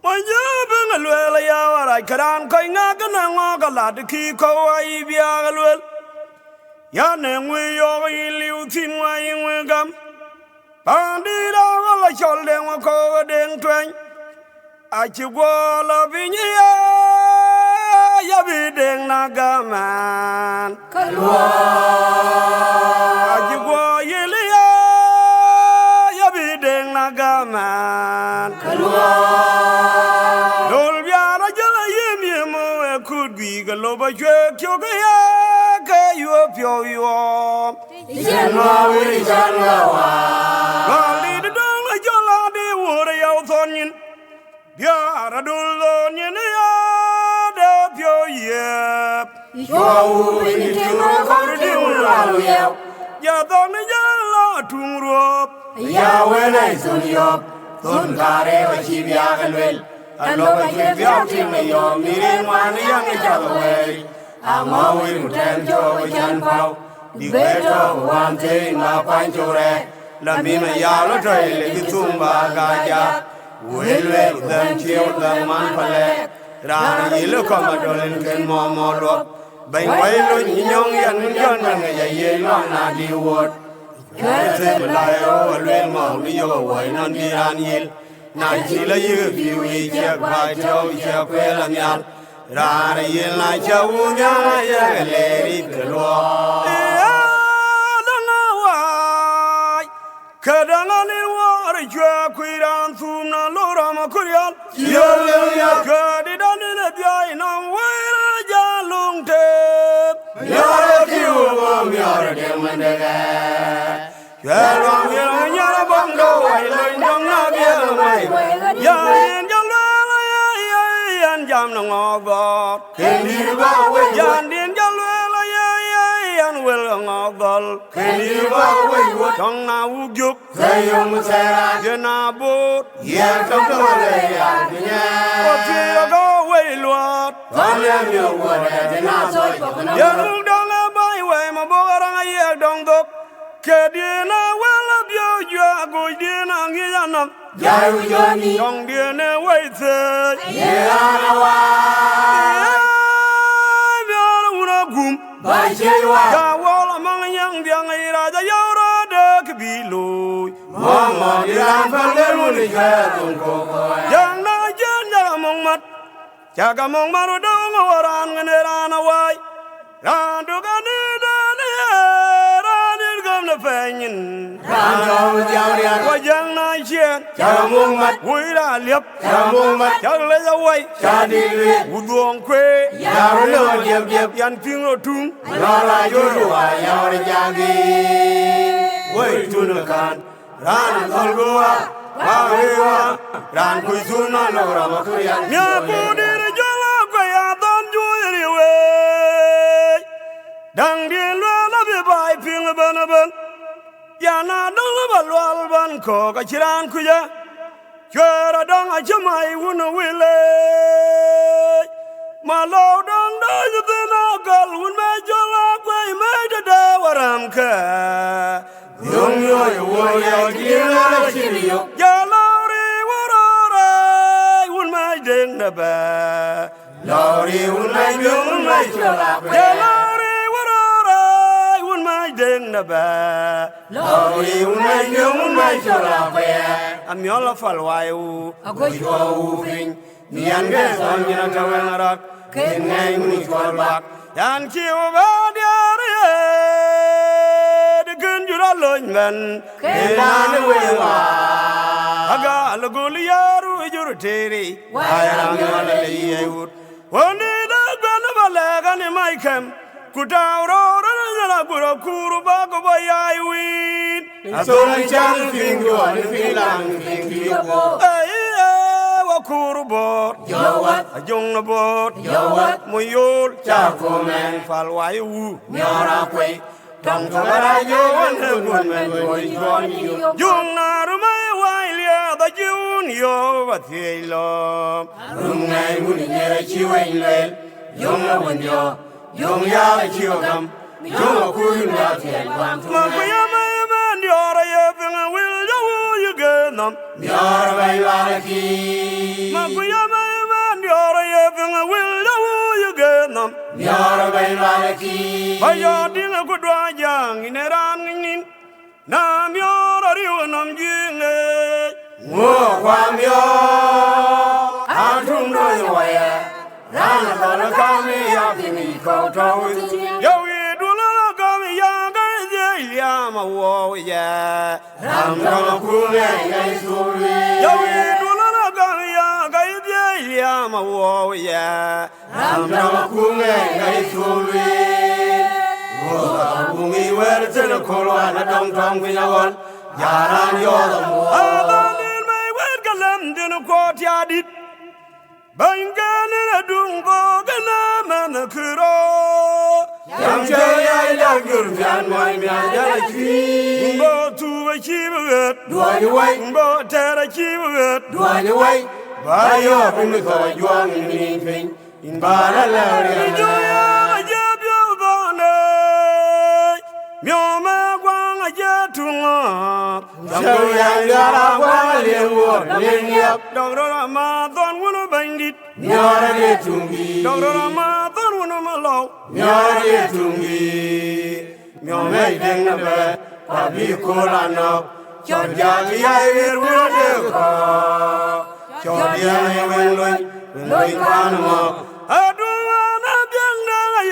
When you bring a well, I can't going out and walk a lot to keep away via well. Yan we all live in why you will come. Bandit all a shoulder will cover them train. I should go love in you. Yabiding Nagaman. Kalua. I should go Yelia. Yabiding Nagaman. Kalua. Dolbiana Jala Yemi could be Galoba Jerk Yoga. You up your you. Only the dong like your lady would a out on you. Yara dulon in the yard of your year. Yadon Yala to Yahweh Suniop, Don Kare, Chivia and Will. And look at your meeting one young away. I'm always to tell you, Jan Pau. The better one thing, my pancho, La Mima Yala trail, the Tumba Gaja. Well, them chill them man for leg. Rana, you look on my dolin and more rope. By way, young and young and a year long, not the word. Get them lie over Remo, your wine on the anil. Not chilla you, each by Joe, well and young. Rana, you like your wound, young lady, the law. Kadangani war jwa kwiran thumna lora makurial ya kadidan ne bia ina wira jalungte ya kiwo ya de mandega ya ro ya bangdo ai loin dong na bia mai ya yen jalala ya yan jam no ngogo kendi ba we yan din jalala ya yan wel ngogol kendi ba we tong na ugyuk sayong sera yena bot ya tong to le ya nya ko ti go we luat kon ya myo wo de na so ko no ya lu dong bai we ma bo rang ye dong dok ke di na wel byo ya go di na ngi ya nam ya yu yo ni dong di ne we se ya na wa ya una gum bai che wa ya wo la mang yang biang ai ra ja yo ra de ke bi lu Mama diran palemuni jadung koko yang na janda mong mat jaga mong maru dong orang ngeran awai randu kani dani ranir gam na penyin randu jauh wajang na jen jaga mong mat wira liap jaga mong mat jaga le awai jadi uduang kwe yaru liap yan pingro tung lala jodoh yaru jagi woi tunakan Ran Tolgoa, Wahiwa, Ran Kuizuna, Nora Makuria, Yapu did a Jolagaya, don't do anyway. Dang the love you by Pingaban, Yana Dolaba Lualban Cock, a Chiran Kuya, Jura Dong, a Jamai, Wuna Willie. Malo Dong does the Nagal, when my Jolagway made a Dawaramka. Young warrior, Yalori, would my ding the bear. Lori, would my young Yalori, would my ding the bear. Lori, would my young I'm your falway, a good moving. The youngest on your tower, King name is called back. Yan kill London, Aga Lagoliaru, Jurteri, why am I would? One day the Grandma leg on my camp, could out or Kuru Bago by I win. So I can't think you are the feeling, think you are Kuru boat, a young boat, Moyol, Charcoal man, Falway, Yara Quay. Don't come at you and Jung Naruma, while the junior, but they love. Rungai wouldn't get you ain't well. Young when you're young, Yam, young, couldn't get one. You're a will you Ganam, Yar by Valaki, Makuyama, Yara Yavin, will you get them? Yar by Valaki, By your dinner could draw young in a running. Nam Yara Yunam Jing. More Quamio, Antum Noya, Rana Donna Kami, Yapini, Koto, Yo, you do not come younger, Yama warrior. Ram Donna Kune, Yo, you do not come younger, Yama warrior. Ram Donna Kune, Bumi, where it's in a colo and a dong dong with a one. Yaran Yoda. I don't need my word, Galam, in a courtyard. Bangan in a dungo, Galam and a kuro. Young Jay, I love your young man, Yaki. Go to achieve it. Do I wait? Go to achieve it. Do I wait? Buy your pinnacle, you are in anything. In Barala. Myoma Guang a Yatunga, Doctor Amathon will bind it. Doctor Amathon will allow. Making the bed, Papi Colano, Georgia, I will go. Georgia, when we can't. I don't want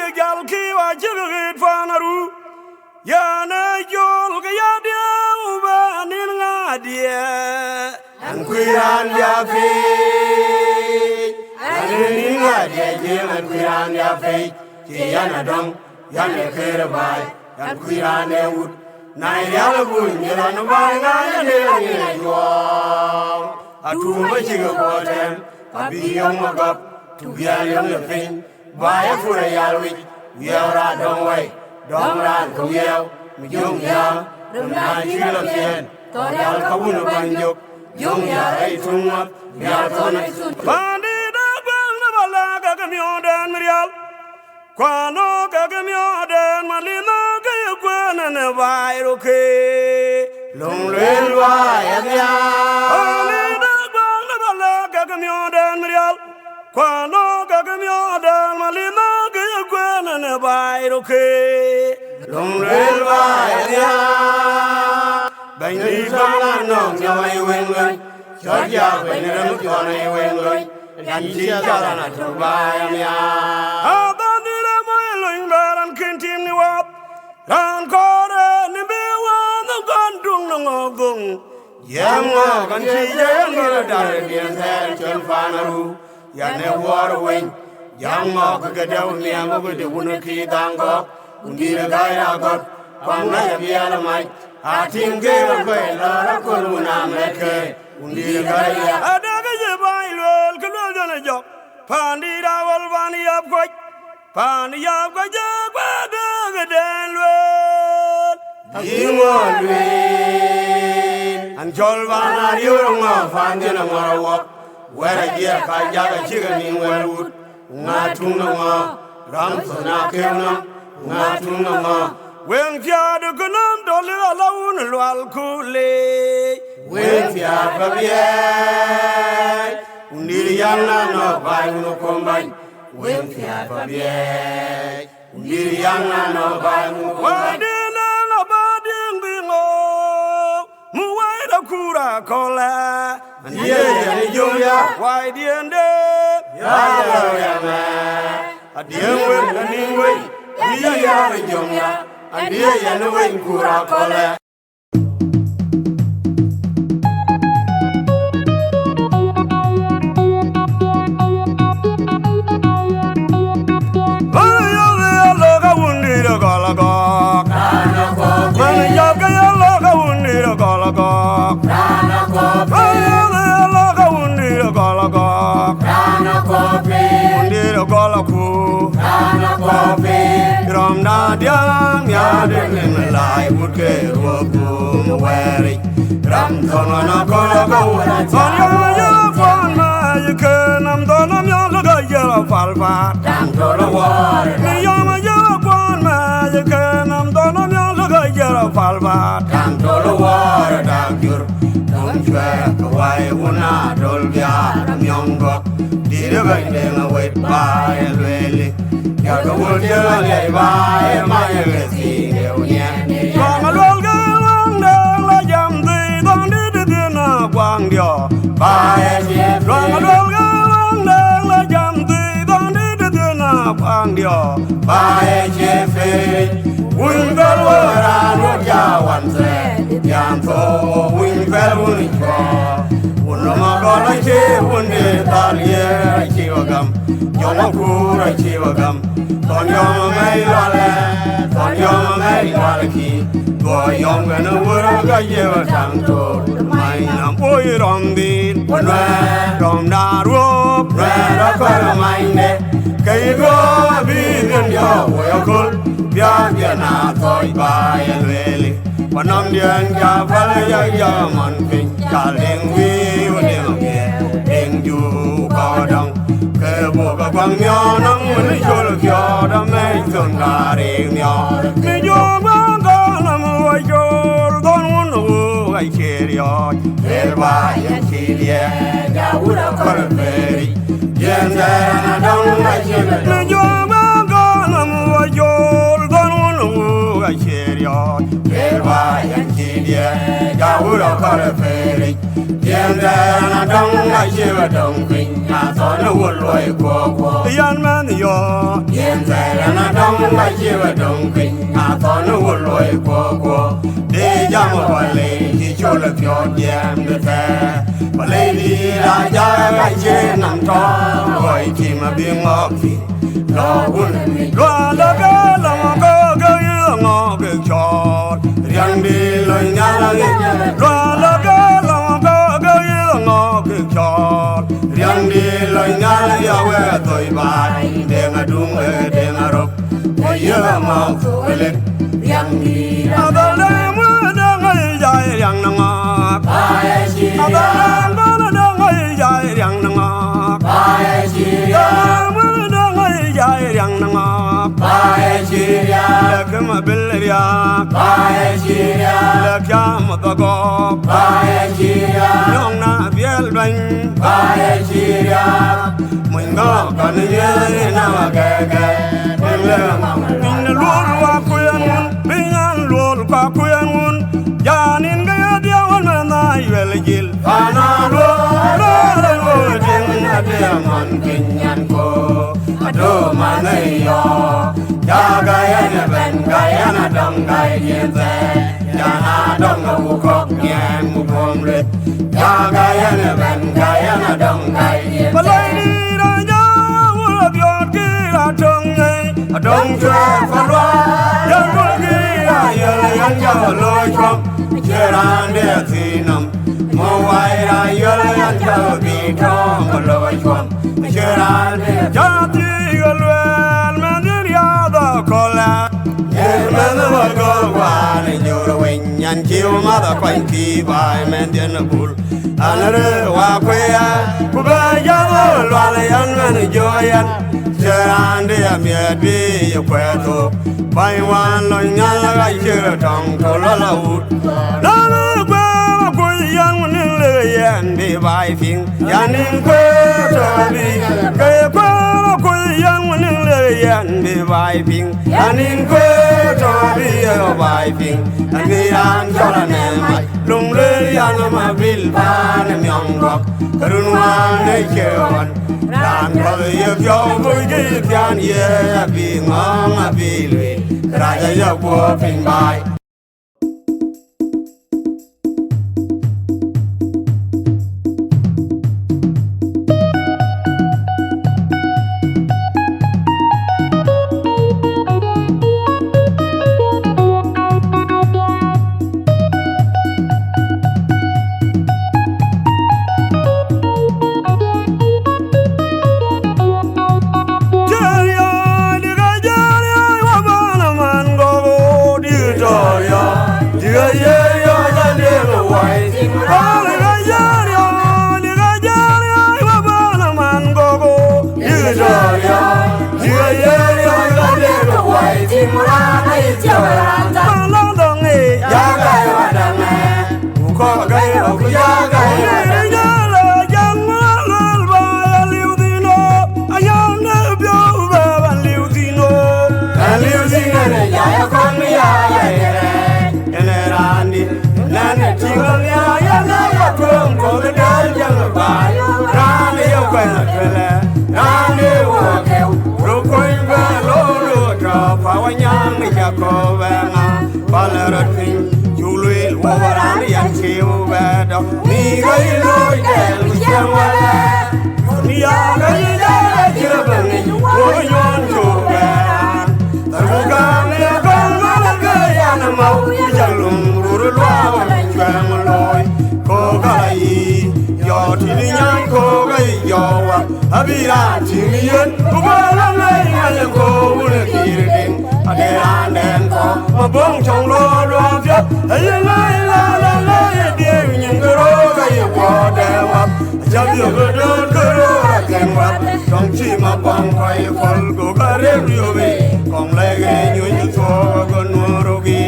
a galki or jiggle for Naru. Yana Yolga Yadia, Ninadia, And Quiran Yafi, and Ninadia, and Quiran Yafi, Yana Dong, Yana Kerabai, and Quiran Wood, Nine Yalaboon, Yalan, and a too much of them, a big young up to be a young thing, buy a for a yalwich, we are at Dong Way. Dong Ran Koyel, Young Ya, Nigeria Ken, Toyal Kabuna Banjuk, Young Ya, Aitunga, Yatona, Bandida Bangala Gagamiodan Marial, Quano Gagamiodan Malina Gayakwan and a Vairoke, Long Rail Waya, Bandida Bangala Gagamiodan Marial, Quano Gagamiodan Malina Gayakwan and a Vairoke. Long Rail Waya, Bangli Bangano, Joy Wingly, Georgia, Benham, Johnny Wingly, and Giana to buy me. Abandoned my line and continue up. Round corner, Nibiwan, the gun dung of gung. Young Walk and Giana, Darbian, John Fanaru, Yana Water Wing, Young Walk, Gadel, Niama with the Wunaki Dango. Undira Gaya got Panga Yalamite. I think gave away Lara Coluna Meke. Undira Gaya. I dug a by Lol, job. Pandita will bunny up quick. Pandy up, You won't win. And Jolvana, you're not finding a more walk. Where a dear Kajaga chicken in Wellwood. Natuna, Ramsona Kilna. When Fiadu Gunam don't alone, Lual Kule. When Fiadu Babier, Undiriana no by no combine. When Fiadu Babier, Undiriana no by no combine. Muwaida Kura Kola. And yeah, Julia, why the end? A dear win, and in way. We are young, and dear Yanaway Kura Kola. Diang ya dengan lai murke ruang wari ram thona kola kau thona ya pon ma ke nam thona ya laga ya falfa dang thona war ya ma ya pon ma ke nam thona ya laga ya falfa dang thona war dang jur dang Ukok, did a binding away by a lily. Got the wood, you're by my everything. Come along, la jam the don't did it in a quang dio. By a Come along, la jam the don't did it in a quang dio. by a Jeffrey. We fell around what ya one said. Yam so we fell when it was. One of my God, I say, one day, Talia, I see a gum. Young cool, I see a gum. Ton young may lala, ton young may walkie. Boy, young and a word I give a tongue to mine. I'm boy on the one from that rope, red up for mine. Can you go be in your way of cool? You're not toy by a lily. When I'm the end, you're man thing. Darling, we will never get. Ding you, go down. Boga quang nho nắng when you're fjord a mason garing nho. Me yo manga na mo yo don uno I cherio. Elba y chilia ya ura corveri. Yenda na don I cherio. Me yo manga na mo yo don uno I cherio. Elba y chilia ya ura corveri. Yenda na don I cherio don queen. I thought I would like walk. The young man, yo. Yen said, and I don't like you, I don't think. I thought I would like walk. The young one, he showed a pure jam the fair. But lady, I die, I chain and tall. Why, Tim, a being walking. No, wouldn't me. Go on, the girl, I'm a go, you know, big short. The young deal, I'm not go on, the girl, I'm a go, you know, big short. Young deal, I'm not a toy by. Then I do then I rope. You're a mouth, will it? Young deal, other than young Ngok. I see young Ngok. I see young Ngok. I see ya. Look my billy. I see ya. Look at the go. I see ya. Young Naviel. I see ya. When God can hear now again. In the Lord Wakuyan, being a Lord Wakuyan, Jan in the one man I will kill. Another word in a demon Kenyan go. I do my name. Yagayana Ben Guyana Dong Guy there. Yana Dong Ukok Yan Mugomrit. Yagayana Ben Guyana Dong Guy. But lady, I will have your gear at tongue. I don't care for what. Young gear, young Lord Trump. Jeran de Thinum. More wide, I yell and be Tom, Lord Trump. Jeran de Jati, man, the other color. Yes, man, the go one in your wing and kill mother quite keep by man in the bull. Another Wakwea, Kuba, Lual Yak Dinka. Jeran de Amir be your puerto. By one long I hear a tongue to Lola Wood. Young and be wifing, Yanin Quay, young and be wifing, Yanin Quay, be a wifing, and the Antolan, Lumley, Anama Bill, Pan, and young rock, Karunwan, nature, Ran, brother, if you're going to get down here, being on a bill, Raja, walking by. Rani wakeu Rukoi velo lutra Pawanyang jako venga Balarating Jului wawarani yang chiu vedo Ni gai loi del Mujamwale Ni agai jaya jirabani Woyon juvean Tarugang yakang malagaya namau Jalung rurulwa Chwang loi Kogai Yo tini nyang kogai yo wa Abira tini yen Kubala ngai ngai ko Ule kiriding Aderan den ko Mabong chong lo lo fiat Aye lai la la la Ye die nying kero Gai ko dewap Jab yo gedon kero Aken wap Chong chi mabong koi Kol ko kare riyobi Kong lege nyu nyu to Gonworogi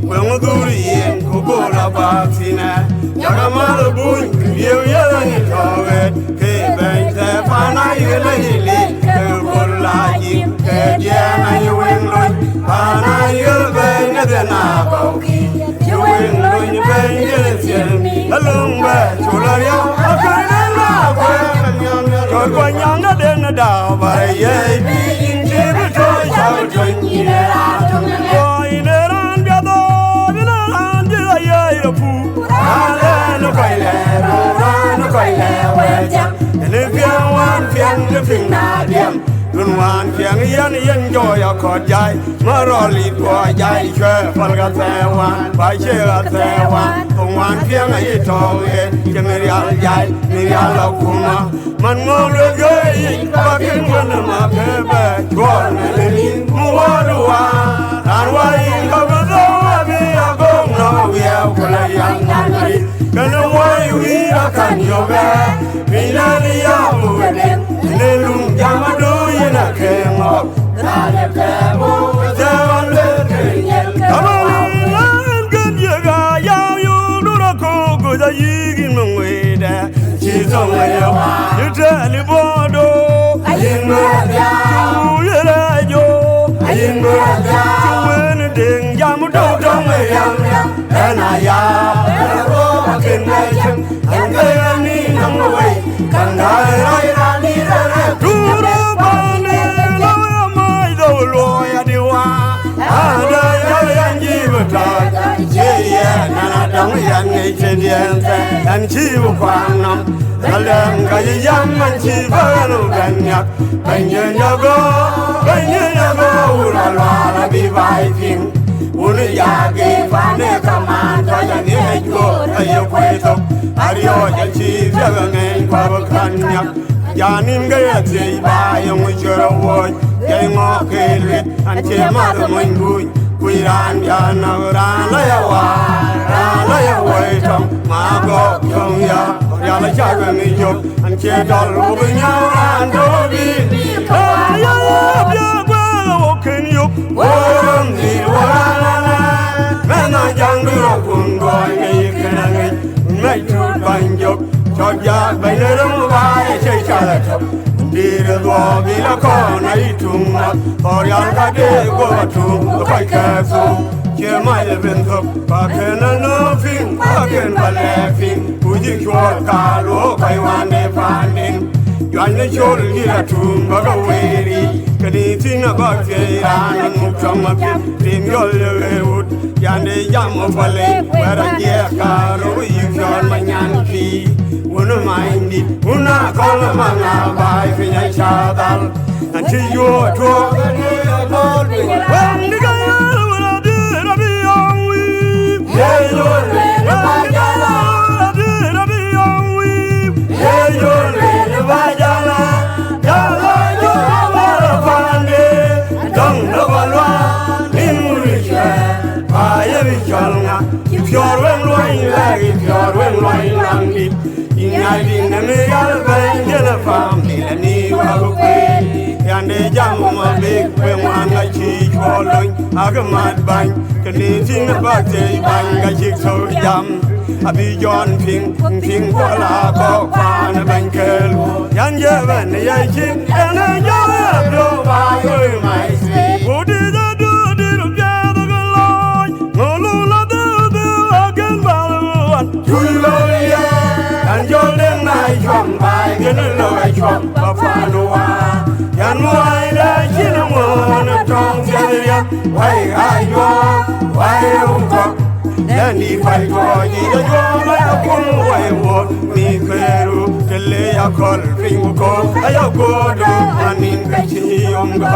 Weng duri yen Kukola baksina Jaga malu bunyi Yêu yang kawet ke bente pana yele yele ke bola yim ke dia na yueng loy pana yel bente dena bauki yueng loy bente siemi alung ba chula ya akana na kwa nyang koi kwa nyang na den na da ba ye bi yin je bi to chao chun ine ra tung ne ine ran bia do bi na ran je ye ye pu ale no kai le Quay lẹ quay chăng Nên phiang hoan phiang Nên phiang nà điềm Luôn hoan phiang yên yên Cho ya khót dài Mà rò lịt qua dài Chwe phal gà xe hoan Bài chê gà xe hoan Tông hoan phiang ấy trò ghê Chê mê rial dài Mê rial lau kuma Man ngô lê ghê Bà kinh quân mà phê bè Chua nè lê linh Mua đùa Đàn hoa yên Bà bà dô Bì à gông Nó viêu Cô lê yang ngàn lì Kana wai wi akan yoga Minani ya muwedem Ine lung jama do yena kemo Rane kemo Jawan le kenyel Kamali lan gen yaga Yao yu dura koko Da yigin mungwede Chizong ayawa Yuta li bodo Ayin mwabya Chu yere jo Ayin mwabya Chu wene ding Jamu do dong ayam yam Ena ya Ken nation and they nang away can I ni ra tu ro ba ne la mai do lo ya diwa ada ya yan ji ba ta je ya na na dong yan ngai che dien ta an chi bu kwang nam dalam ka yam man chi ba no gan yak ban ye ya go ura la bi bai ping Uli yagi fane kaman Toya ni hejko ayo kwetok Ario janchi vyaga ngay kwa bakanyak Janin gaya tse ba yung uchura woy Yay ngo kelwit Anche mada moinguy Kuiran yana ran laya wa Ran laya woy tong Mago yung ya Yala chaga mi jok Anche dol ubi nyaw ran dobi Kaya ya kwa woken yuk Woram di waran Mena jang duro kun goy ngay kena ngay Ngay tut bang jok Chot yak bay na rung bay Chay chala chok Dira dwa bila ko na itung mat Koryal ka de go batung Koy kesu Che mai le bentok Pa kena no fin Pa ken bale fin Uji chol ka lo Koy wande pandin Yuan na chol gila tung Baga weri Kani tina bak fye Ranan muk chama pin Tim yol ye wood Yande yam fale Wera ye karo Yufyon manyan ki Una maindi Una kola manga Bai finyay chadal Nanti yo to Wendi kaya Wala dira biyong weep Ye yole Wajala Wala dira biyong weep Ye yole Wajala Yala yo Wala fande Dong na walwa Nimuri chwe Paya bicholnga Pyor wen loin lagi Pyor wen loin lang dit Ingai ding na me yal bang Jela fam Nila ni wabu kwe Yande jamu mabik Wen wanga chi choloin Agamat bang Kani ting na bakte Bang ga chik so jam Abi John Ping Ping Wala Kok Pana Bang Kelu Yan Jevan Yai Ching Yana Jawa Bro Ba Yoy Mai Si Udi da du Di Lu Pya Da Galoi Ngolu La Du Du Agen Baluan Chui Lo Ya Yan Jol Deng Nai Chom Bai Gena Lo Ai Chom Ba Fa Nu Wa Wan wai da chin mon tong ya wai ai yo wai Ukok then if I go you go my kun wai wo mi kweru kele ya kol ringo ayo go do anin ka chi ga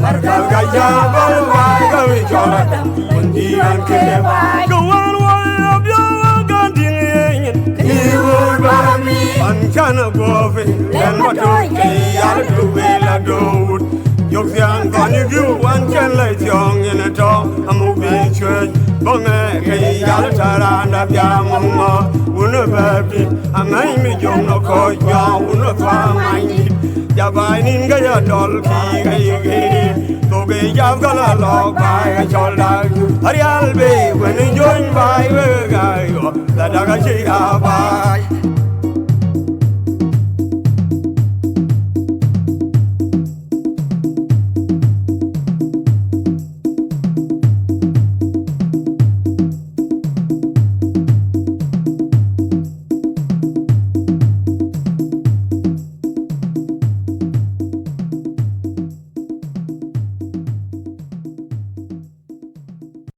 markal ga ya bal wai ga wi chola undi an ke wai go wan wai abyo ga ding yin ni wo ba mi an kana go fe then what do ya do we la do Yok yang kan you one can let young in a dog a movie church bonga kay yal taranda bya mama una baby a ngai mi jong no ko ya una fa mai ya bai nin ga ya dol ki ga ye to be ya ga la lo bai ga chol da arial be when you join bai ga yo la da ga chi ga bai